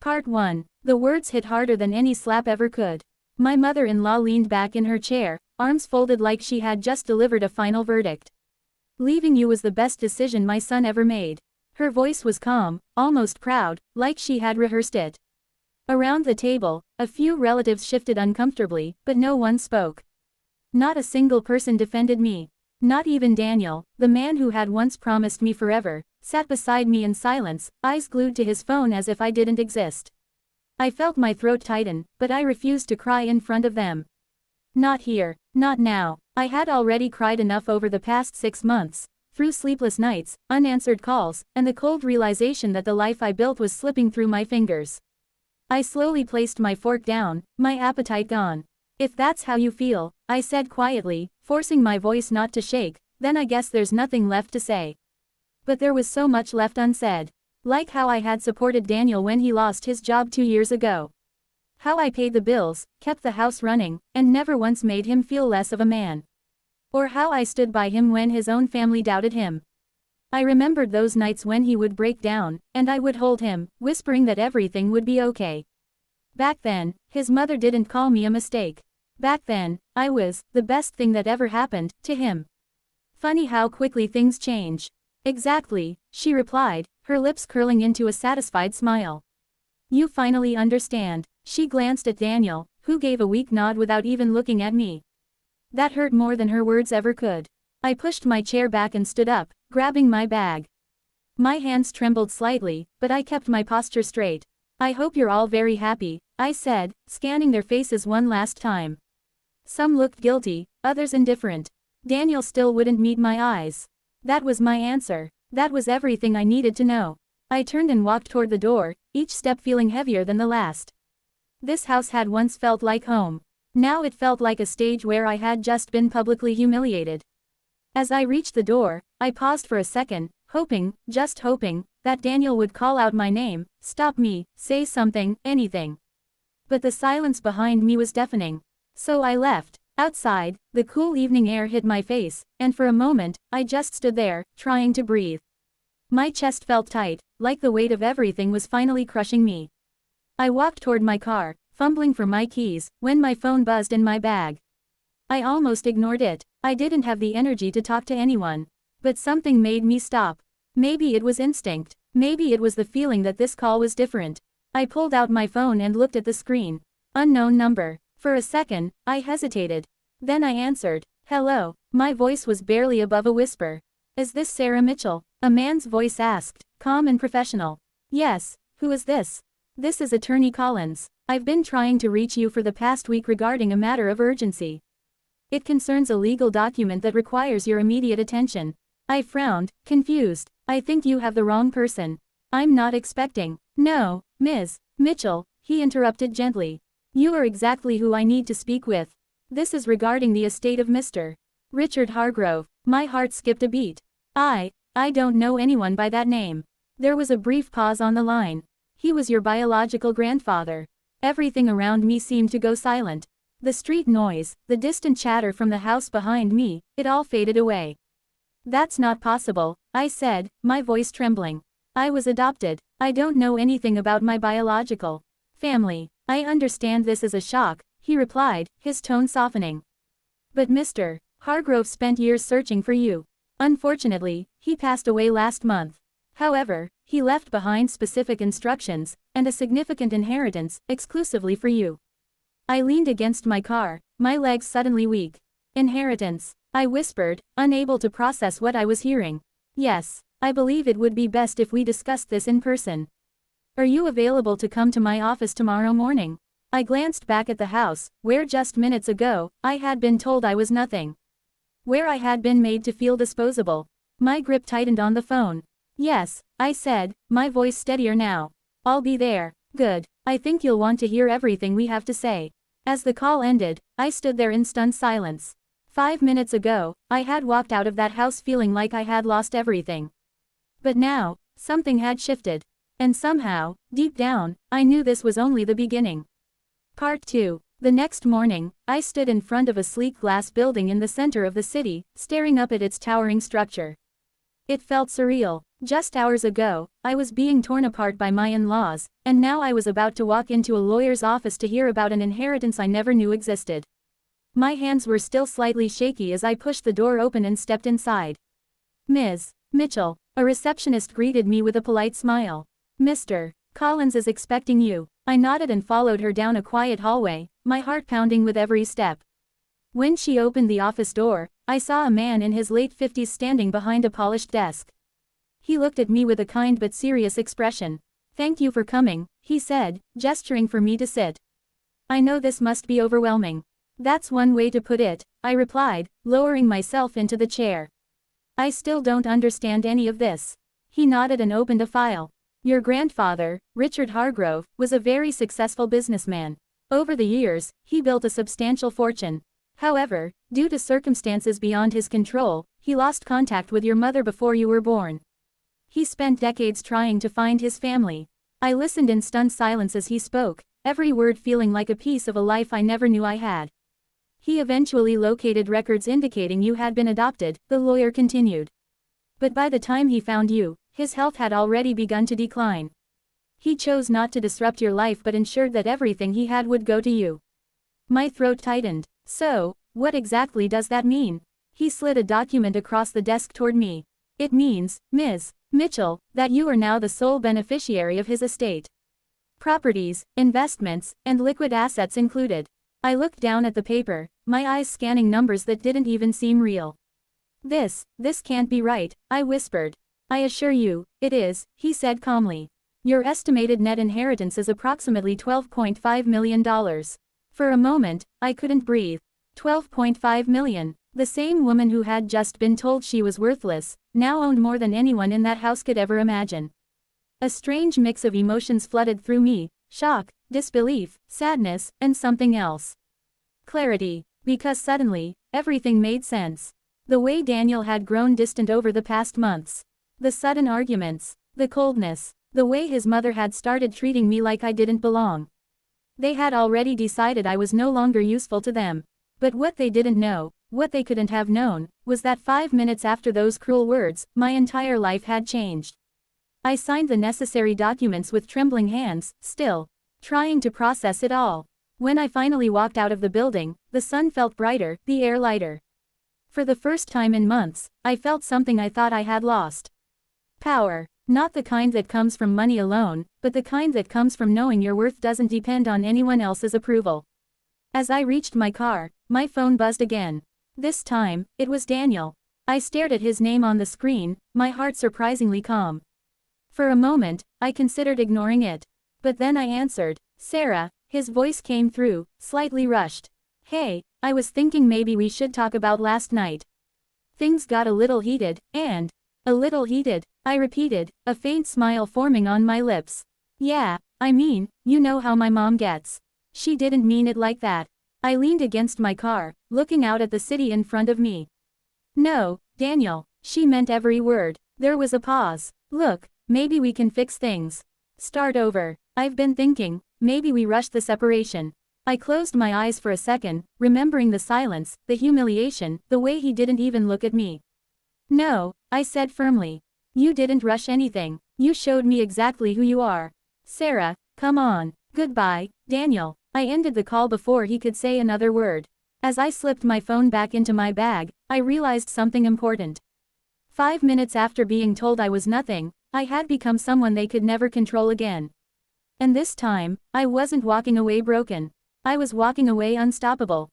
Part 1. The words hit harder than any slap ever could. My mother-in-law leaned back in her chair, arms folded like she had just delivered a final verdict. Leaving you was the best decision my son ever made. Her voice was calm, almost proud, like she had rehearsed it. Around the table, a few relatives shifted uncomfortably, but no one spoke. Not a single person defended me. Not even Daniel, the man who had once promised me forever, sat beside me in silence, eyes glued to his phone as if I didn't exist. I felt my throat tighten, but I refused to cry in front of them. Not here, not now. I had already cried enough over the past 6 months, through sleepless nights, unanswered calls, and the cold realization that the life I built was slipping through my fingers. I slowly placed my fork down, my appetite gone. If that's how you feel, I said quietly, forcing my voice not to shake, then I guess there's nothing left to say. But there was so much left unsaid. Like how I had supported Daniel when he lost his job 2 years ago. How I paid the bills, kept the house running, and never once made him feel less of a man. Or how I stood by him when his own family doubted him. I remembered those nights when he would break down, and I would hold him, whispering that everything would be okay. Back then, his mother didn't call me a mistake. Back then, I was the best thing that ever happened to him. Funny how quickly things change. Exactly, she replied, her lips curling into a satisfied smile. You finally understand. She glanced at Daniel, who gave a weak nod without even looking at me. That hurt more than her words ever could. I pushed my chair back and stood up, grabbing my bag. My hands trembled slightly, but I kept my posture straight. I hope you're all very happy, I said, scanning their faces one last time. Some looked guilty, others indifferent. Daniel still wouldn't meet my eyes. That was my answer. That was everything I needed to know. I turned and walked toward the door, each step feeling heavier than the last. This house had once felt like home. Now it felt like a stage where I had just been publicly humiliated. As I reached the door, I paused for a second, hoping, just hoping, that Daniel would call out my name, stop me, say something, anything. But the silence behind me was deafening. So I left. Outside, the cool evening air hit my face, and for a moment, I just stood there, trying to breathe. My chest felt tight, like the weight of everything was finally crushing me. I walked toward my car, fumbling for my keys, when my phone buzzed in my bag. I almost ignored it. I didn't have the energy to talk to anyone. But something made me stop. Maybe it was instinct. Maybe it was the feeling that this call was different. I pulled out my phone and looked at the screen. Unknown number. For a second, I hesitated. Then I answered. Hello. My voice was barely above a whisper. Is this Sarah Mitchell? A man's voice asked, calm and professional. Yes. Who is this? This is Attorney Collins. I've been trying to reach you for the past week regarding a matter of urgency. It concerns a legal document that requires your immediate attention. I frowned, confused. I think you have the wrong person. I'm not expecting. No, Ms. Mitchell, he interrupted gently. You are exactly who I need to speak with. This is regarding the estate of Mr. Richard Hargrove. My heart skipped a beat. I don't know anyone by that name. There was a brief pause on the line. He was your biological grandfather. Everything around me seemed to go silent. The street noise, the distant chatter from the house behind me, it all faded away. That's not possible, I said, my voice trembling. I was adopted. I don't know anything about my biological family. I understand this is a shock, he replied, his tone softening. But Mr. Hargrove spent years searching for you. Unfortunately, he passed away last month. However, he left behind specific instructions, and a significant inheritance, exclusively for you. I leaned against my car, my legs suddenly weak. Inheritance, I whispered, unable to process what I was hearing. Yes, I believe it would be best if we discussed this in person. Are you available to come to my office tomorrow morning? I glanced back at the house, where just minutes ago, I had been told I was nothing. Where I had been made to feel disposable. My grip tightened on the phone. Yes, I said, my voice steadier now. I'll be there. Good. I think you'll want to hear everything we have to say. As the call ended, I stood there in stunned silence. 5 minutes ago, I had walked out of that house feeling like I had lost everything. But now, something had shifted. And somehow, deep down, I knew this was only the beginning. Part 2. The next morning, I stood in front of a sleek glass building in the center of the city, staring up at its towering structure. It felt surreal. Just hours ago, I was being torn apart by my in-laws, and now I was about to walk into a lawyer's office to hear about an inheritance I never knew existed. My hands were still slightly shaky as I pushed the door open and stepped inside. Ms. Mitchell, a receptionist greeted me with a polite smile. Mr. Collins is expecting you. I nodded and followed her down a quiet hallway, my heart pounding with every step. When she opened the office door, I saw a man in his late 50s standing behind a polished desk. He looked at me with a kind but serious expression. "Thank you for coming," he said, gesturing for me to sit. "I know this must be overwhelming." "That's one way to put it," I replied, lowering myself into the chair. "I still don't understand any of this." He nodded and opened a file. "Your grandfather, Richard Hargrove, was a very successful businessman. Over the years, he built a substantial fortune. However, due to circumstances beyond his control, he lost contact with your mother before you were born. He spent decades trying to find his family." I listened in stunned silence as he spoke, every word feeling like a piece of a life I never knew I had. "He eventually located records indicating you had been adopted," the lawyer continued. "But by the time he found you, his health had already begun to decline. He chose not to disrupt your life but ensured that everything he had would go to you." My throat tightened. "So, what exactly does that mean?" He slid a document across the desk toward me. "It means, Ms. Mitchell, that you are now the sole beneficiary of his estate. Properties, investments, and liquid assets included." I looked down at the paper, my eyes scanning numbers that didn't even seem real. This can't be right," I whispered. "I assure you, it is," he said calmly. "Your estimated net inheritance is approximately $12.5 million. For a moment, I couldn't breathe. $12.5 million. The same woman who had just been told she was worthless, now owned more than anyone in that house could ever imagine. A strange mix of emotions flooded through me: shock, disbelief, sadness, and something else. Clarity. Because suddenly, everything made sense. The way Daniel had grown distant over the past months. The sudden arguments. The coldness. The way his mother had started treating me like I didn't belong. They had already decided I was no longer useful to them. But what they didn't know, what they couldn't have known, was that 5 minutes after those cruel words, my entire life had changed. I signed the necessary documents with trembling hands, still trying to process it all. When I finally walked out of the building, the sun felt brighter, the air lighter. For the first time in months, I felt something I thought I had lost. Power. Not the kind that comes from money alone, but the kind that comes from knowing your worth doesn't depend on anyone else's approval. As I reached my car, my phone buzzed again. This time, it was Daniel. I stared at his name on the screen, my heart surprisingly calm. For a moment, I considered ignoring it. But then I answered. "Sarah," his voice came through, slightly rushed. "Hey, I was thinking maybe we should talk about last night." Things got a little heated, and a little heated, I repeated, a faint smile forming on my lips. "Yeah, I mean, you know how my mom gets. She didn't mean it like that." I leaned against my car, looking out at the city in front of me. "No, Daniel, she meant every word." There was a pause. "Look, maybe we can fix things. Start over. I've been thinking, maybe we rush the separation." I closed my eyes for a second, remembering the silence, the humiliation, the way he didn't even look at me. "No," I said firmly. "You didn't rush anything. You showed me exactly who you are. Sarah, come on." "Goodbye, Daniel." I ended the call before he could say another word. As I slipped my phone back into my bag, I realized something important. 5 minutes after being told I was nothing, I had become someone they could never control again. And this time, I wasn't walking away broken. I was walking away unstoppable.